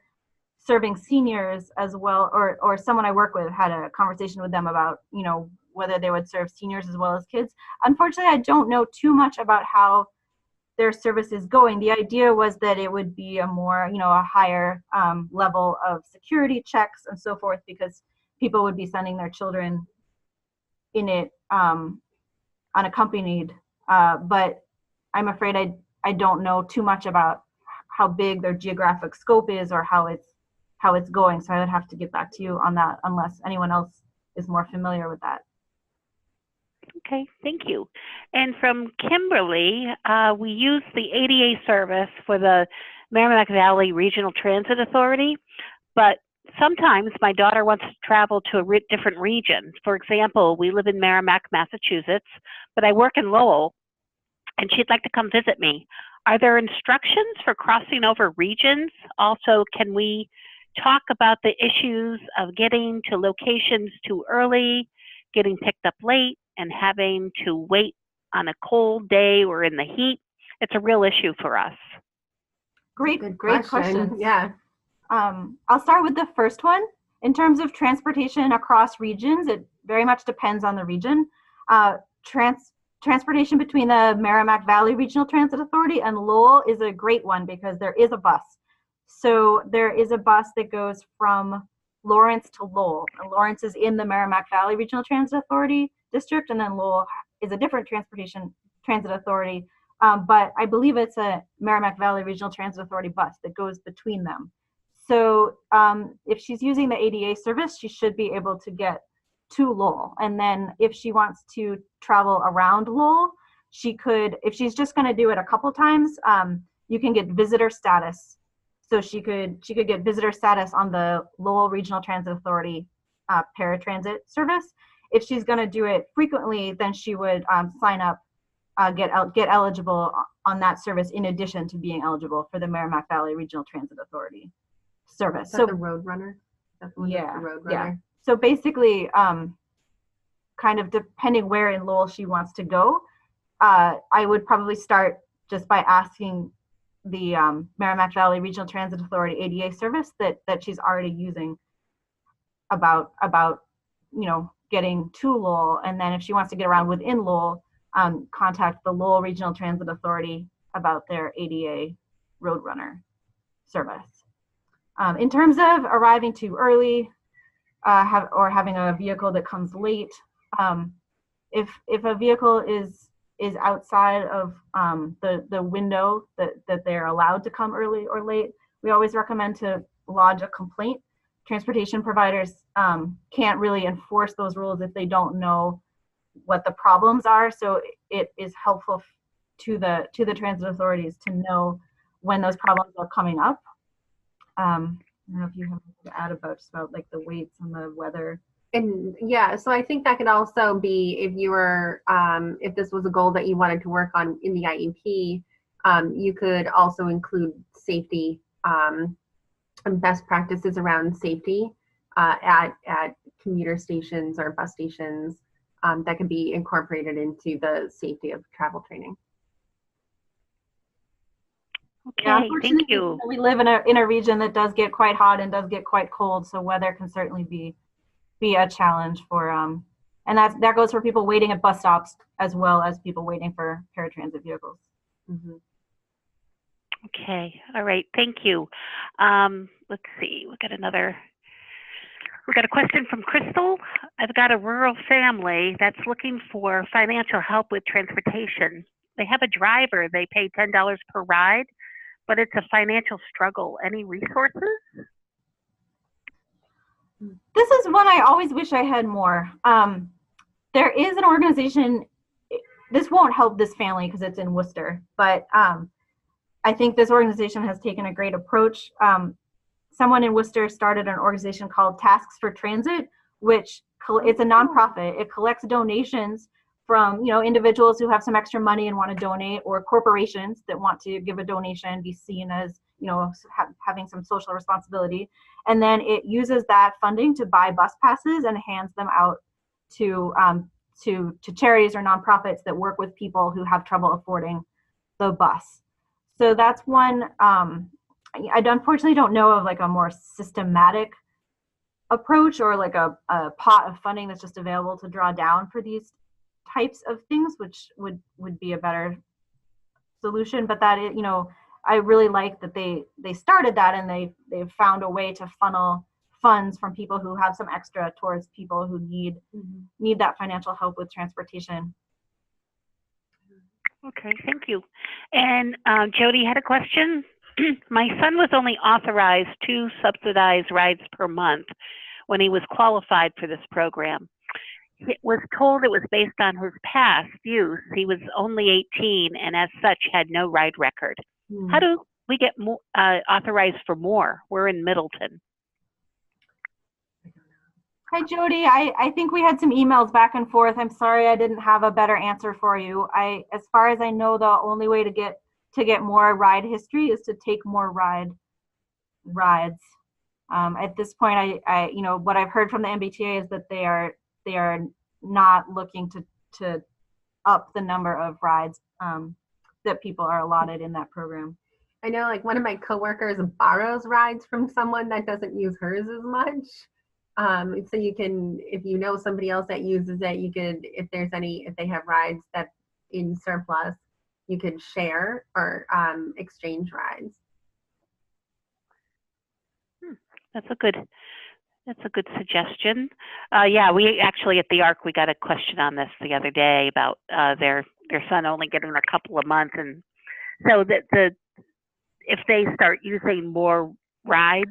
serving seniors as well, or someone I work with had a conversation with them about, whether they would serve seniors as well as kids. Unfortunately, I don't know too much about how their service is going. The idea was that it would be a more, a higher level of security checks and so forth, because people would be sending their children in it unaccompanied. But I'm afraid I don't know too much about how big their geographic scope is or how it's going. So I would have to get back to you on that, unless anyone else is more familiar with that. Okay, thank you. And from Kimberly, we use the ADA service for the Merrimack Valley Regional Transit Authority, but sometimes my daughter wants to travel to a different region. For example, we live in Merrimack, Massachusetts, but I work in Lowell, and she'd like to come visit me. Are there instructions for crossing over regions? Also, can we talk about the issues of getting to locations too early, getting picked up late, and having to wait on a cold day or in the heat? It's a real issue for us. Great question. Yeah. I'll start with the first one. In terms of transportation across regions, it very much depends on the region. Transportation between the Merrimack Valley Regional Transit Authority and Lowell is a great one, because there is a bus. So there is a bus that goes from Lawrence to Lowell, and Lawrence is in the Merrimack Valley Regional Transit Authority district, and then Lowell is a different transit authority, but I believe it's a Merrimack Valley Regional Transit Authority bus that goes between them. So if she's using the ADA service, she should be able to get to Lowell. And then if she wants to travel around Lowell, she could, if she's just going to do it a couple times, you can get visitor status. So she could get visitor status on the Lowell Regional Transit Authority paratransit service. if she's going to do it frequently, then she would sign up, get eligible on that service in addition to being eligible for the Merrimack Valley Regional Transit Authority service. Is that the Roadrunner? That's the one that's the Roadrunner? Yeah. So basically, kind of depending where in Lowell she wants to go, I would probably start just by asking the Merrimack Valley Regional Transit Authority ADA service that she's already using about getting to Lowell, and then if she wants to get around within Lowell, contact the Lowell Regional Transit Authority about their ADA Roadrunner service. In terms of arriving too early or having a vehicle that comes late, if a vehicle is outside of the window that they're allowed to come early or late, we always recommend to lodge a complaint. Transportation providers can't really enforce those rules if they don't know what the problems are. So it is helpful to the transit authorities to know when those problems are coming up. I don't know if you have to add about like the weights and the weather. And yeah, so I think that could also be if you were, if this was a goal that you wanted to work on in the IEP, you could also include safety and best practices around safety at commuter stations or bus stations that can be incorporated into the safety of travel training. Okay, thank you. We live in a region that does get quite hot and does get quite cold, so weather can certainly be a challenge for and that goes for people waiting at bus stops as well as people waiting for paratransit vehicles. Mm-hmm. Okay, all right, thank you. Let's see, we got a question from Crystal. I've got a rural family that's looking for financial help with transportation. They have a driver, they pay $10 per ride, but it's a financial struggle. Any resources? This is one I always wish I had more. There is an organization, this won't help this family because it's in Worcester, but I think this organization has taken a great approach. Someone in Worcester started an organization called Tasks for Transit, which it's a nonprofit. It collects donations from individuals who have some extra money and want to donate, or corporations that want to give a donation, be seen as having some social responsibility, and then it uses that funding to buy bus passes and hands them out to charities or nonprofits that work with people who have trouble affording the bus. So that's one. I unfortunately don't know of like a more systematic approach or like a pot of funding that's just available to draw down for these types of things, which would be a better solution. But that I really like that they started that, and they've found a way to funnel funds from people who have some extra towards people who need that financial help with transportation. Okay, thank you. And Jody had a question. My son was only authorized 2 subsidized rides per month when he was qualified for this program. He was told it was based on his past use. He was only 18 and as such had no ride record. How do we get more, authorized for more? We're in Middleton. Hi, Jody. I think we had some emails back and forth. I'm sorry I didn't have a better answer for you. As far as I know, the only way to get more ride history is to take more rides. At this point, I what I've heard from the MBTA is that they are not looking to up the number of rides that people are allotted in that program. I know, like one of my coworkers borrows rides from someone that doesn't use hers as much. So you can, if you know somebody else that uses it, you could, if they have rides that in surplus, you could share or exchange rides. That's a good suggestion. Yeah, we actually at the ARC, we got a question on this the other day about their son only getting a couple of months, and so that if they start using more rides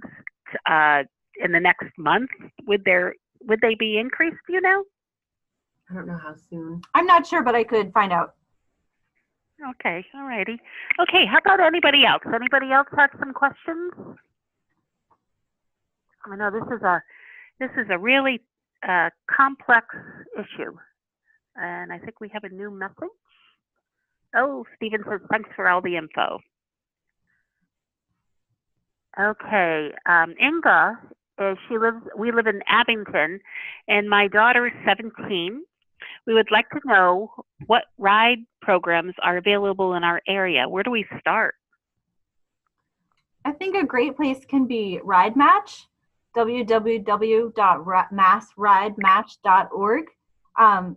in the next month, would they be increased? Do you know? I don't know how soon. I'm not sure, but I could find out. Okay, all righty. Okay, how about anybody else? Anybody else have some questions? I know this is a really a complex issue. And I think we have a new message. Oh, Stephen says, thanks for all the info. Okay, Inga, we live in Abington, and my daughter is 17. We would like to know what ride programs are available in our area. Where do we start? I think a great place can be RideMatch, www.massridematch.org.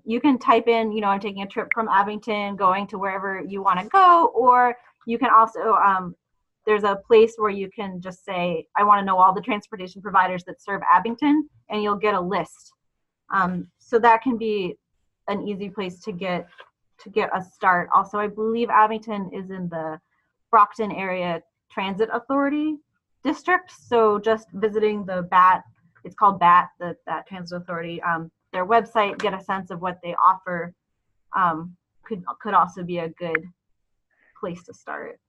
You can type in, you know, I'm taking a trip from Abington, going to wherever you want to go, or you can also, there's a place where you can just say, I want to know all the transportation providers that serve Abington, and you'll get a list. So that can be an easy place to get a start. Also, I believe Abington is in the Brockton Area Transit Authority district. So just visiting the BAT, it's called BAT, that Transit Authority, their website, get a sense of what they offer, could also be a good place to start.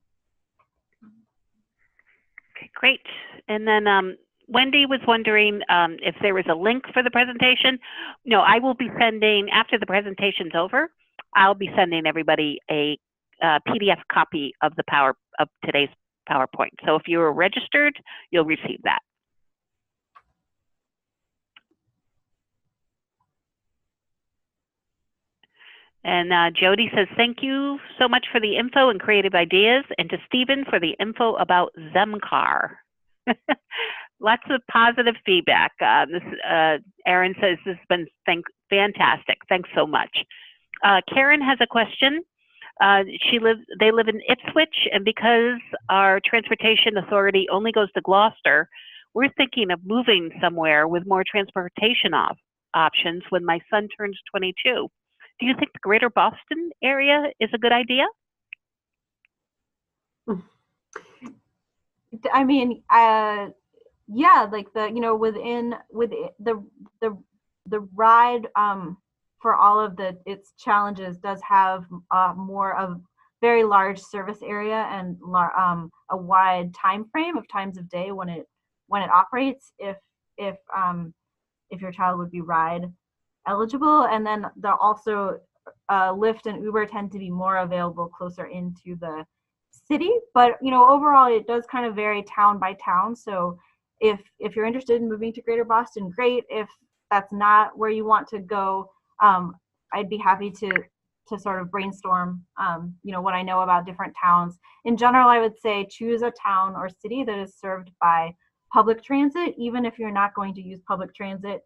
Okay, great. And then Wendy was wondering if there was a link for the presentation. No, I will be sending, after the presentation's over, I'll be sending everybody a PDF copy of today's PowerPoint. So if you were registered, you'll receive that. And Jody says, thank you so much for the info and creative ideas, and to Stephen for the info about Zemcar. Lots of positive feedback. Erin says this has been fantastic. Thanks so much. Karen has a question. They live in Ipswich, and because our transportation authority only goes to Gloucester, we're thinking of moving somewhere with more transportation options when my son turns 22. Do you think the greater Boston area is a good idea? I mean, yeah, like within the ride for all of its challenges does have more of very large service area and a wide time frame of times of day when it operates. If your child would be ride eligible, and then there also Lyft and Uber tend to be more available closer into the city, but overall it does kind of vary town by town. So if you're interested in moving to Greater Boston, great. If that's not where you want to go, I'd be happy to sort of brainstorm what I know about different towns. In general, I would say choose a town or city that is served by public transit, even if you're not going to use public transit.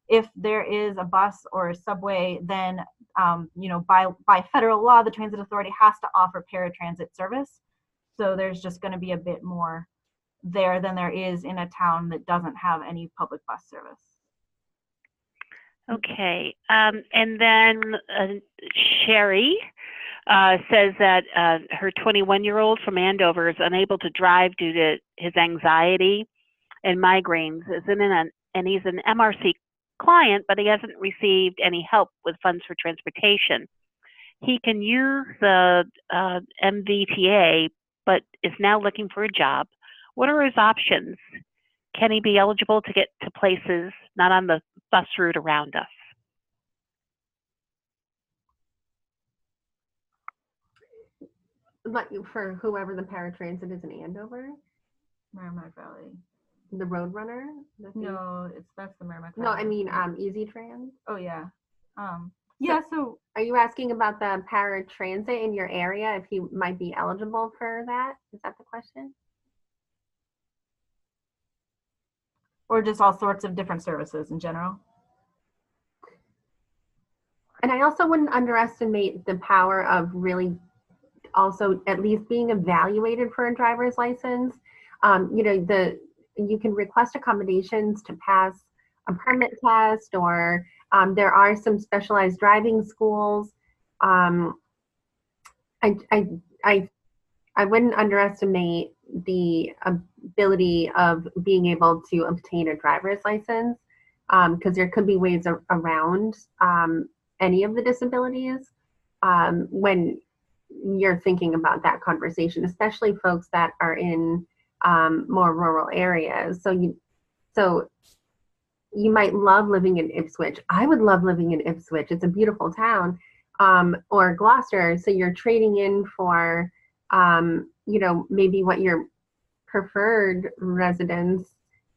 If there is a bus or a subway, then by federal law, the transit authority has to offer paratransit service. So there's just going to be a bit more there than there is in a town that doesn't have any public bus service. Okay, and then Sherry says that her 21-year-old from Andover is unable to drive due to his anxiety and migraines, and he's an MRC client, but he hasn't received any help with funds for transportation. He can use the MBTA, but is now looking for a job. What are his options? Can he be eligible to get to places not on the bus route around us? Like for whoever the paratransit is in Andover? Merrimack Valley. The Roadrunner? No, that's the Merrimack Valley. No, I mean Easy Trans. Oh yeah. Yeah, so are you asking about the paratransit in your area, if he might be eligible for that? Is that the question? Or just all sorts of different services in general? And I also wouldn't underestimate the power of really also at least being evaluated for a driver's license. You can request accommodations to pass a permit test, or there are some specialized driving schools. I wouldn't underestimate the ability of being able to obtain a driver's license, because there could be ways around any of the disabilities when you're thinking about that conversation, especially folks that are in more rural areas. So you might love living in Ipswich. I would love living in Ipswich. It's a beautiful town. Or Gloucester. So you're trading in for, you know, maybe what your preferred residence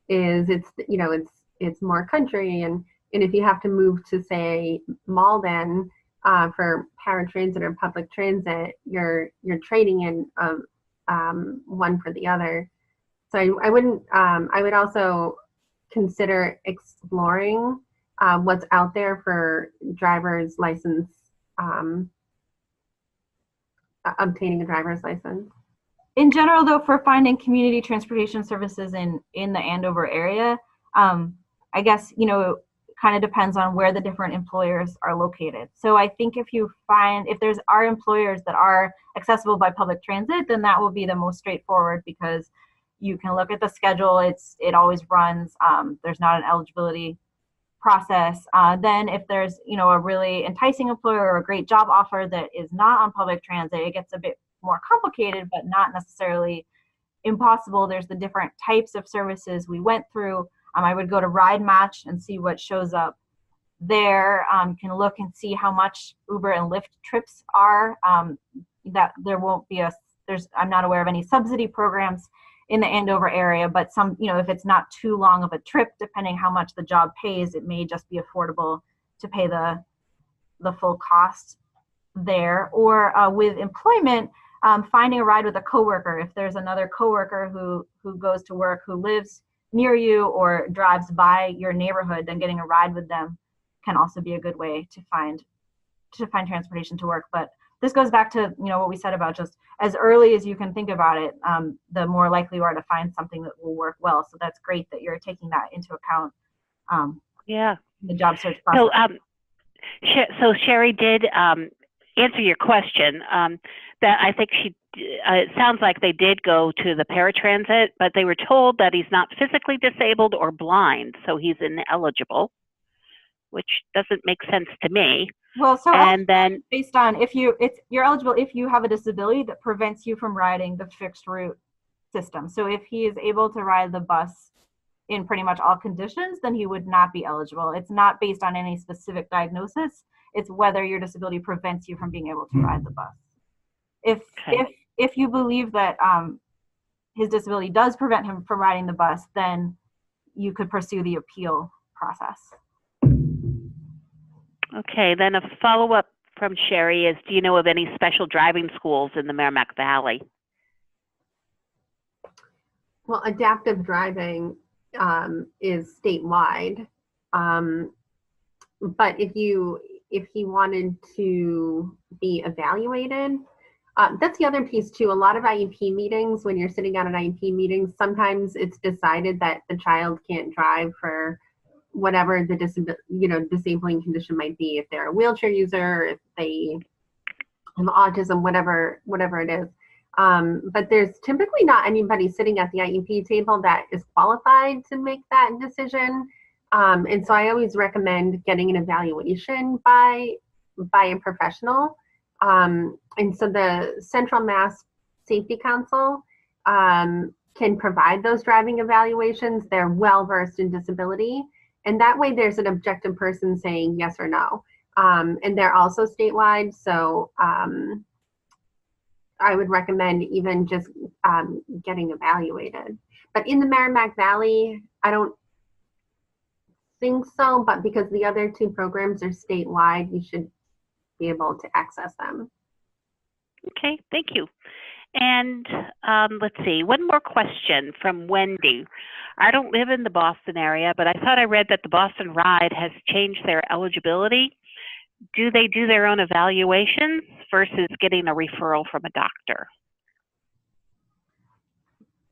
is. It's, you know, it's more country. And if you have to move to, say, Malden for paratransit or public transit, you're trading in one for the other. So I wouldn't, I would also consider exploring what's out there for driver's license, obtaining a driver's license. In general, though, for finding community transportation services in the Andover area, I guess, you know, it kind of depends on where the different employers are located. So I think if there's are employers that are accessible by public transit, then that will be the most straightforward, because you can look at the schedule. It always runs. There's not an eligibility process. Then if there's, you know, a really enticing employer or a great job offer that is not on public transit, it gets a bit more complicated, but not necessarily impossible. There's the different types of services we went through. I would go to RideMatch and see what shows up there. You can look and see how much Uber and Lyft trips are. That there won't be I'm not aware of any subsidy programs in the Andover area, but some, you know, if it's not too long of a trip, depending how much the job pays, it may just be affordable to pay the full cost there. Or with employment, finding a ride with a coworker. If there's another coworker who goes to work, who lives near you or drives by your neighborhood, then getting a ride with them can also be a good way to find transportation to work. But this goes back to, you know, what we said about just as early as you can think about it, the more likely you are to find something that will work well. So that's great that you're taking that into account. Yeah. The job search process. So Sherry did answer your question. That I think it sounds like they did go to the paratransit, but they were told that he's not physically disabled or blind, so he's ineligible, which doesn't make sense to me. Well, so and then based on you're eligible if you have a disability that prevents you from riding the fixed route system. So if he is able to ride the bus in pretty much all conditions, then he would not be eligible. It's not based on any specific diagnosis. It's whether your disability prevents you from being able to ride the bus. If you believe that his disability does prevent him from riding the bus, then you could pursue the appeal process. Okay, then a follow-up from Sherry is, do you know of any special driving schools in the Merrimack Valley? Well, adaptive driving is statewide, but if he wanted to be evaluated, that's the other piece too. A lot of IEP meetings, when you're sitting at an IEP meeting, sometimes it's decided that the child can't drive for whatever the disabling condition might be. If they're a wheelchair user, if they have autism, whatever it is. But there's typically not anybody sitting at the IEP table that is qualified to make that decision. And so I always recommend getting an evaluation by a professional. And so the Central Mass Safety Council can provide those driving evaluations. They're well versed in disability. And that way there's an objective person saying yes or no. And they're also statewide. So I would recommend even just getting evaluated. But in the Merrimack Valley, I don't think so, but because the other two programs are statewide, you should be able to access them. Okay, thank you. And let's see, one more question from Wendy. I don't live in the Boston area, but I thought I read that the Boston Ride has changed their eligibility. Do they do their own evaluations versus getting a referral from a doctor?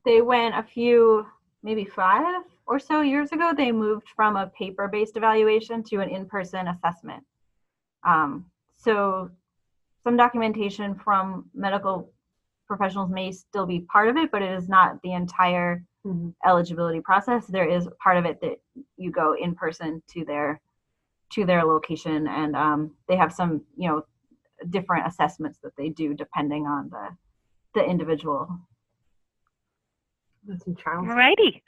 They went a few, maybe 5 or so years ago, they moved from a paper-based evaluation to an in-person assessment. So some documentation from medical professionals may still be part of it, but it is not the entire eligibility process. There is part of it that you go in person to their location, and they have some, different assessments that they do depending on the individual. That's in Charles. Alrighty.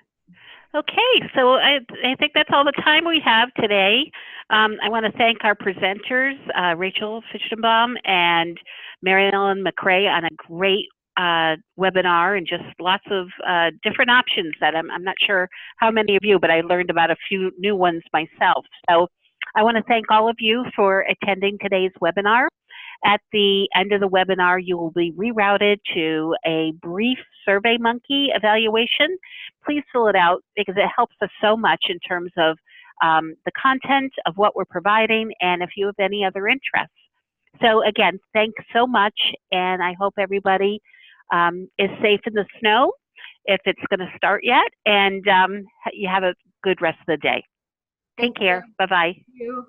Okay, so I think that's all the time we have today. I want to thank our presenters, Rachel Fichtenbaum and MaryEllen MacRae, on a great webinar and just lots of different options that I'm not sure how many of you, but I learned about a few new ones myself. So I want to thank all of you for attending today's webinar. At the end of the webinar, you will be rerouted to a brief SurveyMonkey evaluation. Please fill it out because it helps us so much in terms of the content of what we're providing and if you have any other interests. So again, thanks so much, and I hope everybody is safe in the snow if it's going to start yet, and you have a good rest of the day. Take care. Bye-bye. Thank you.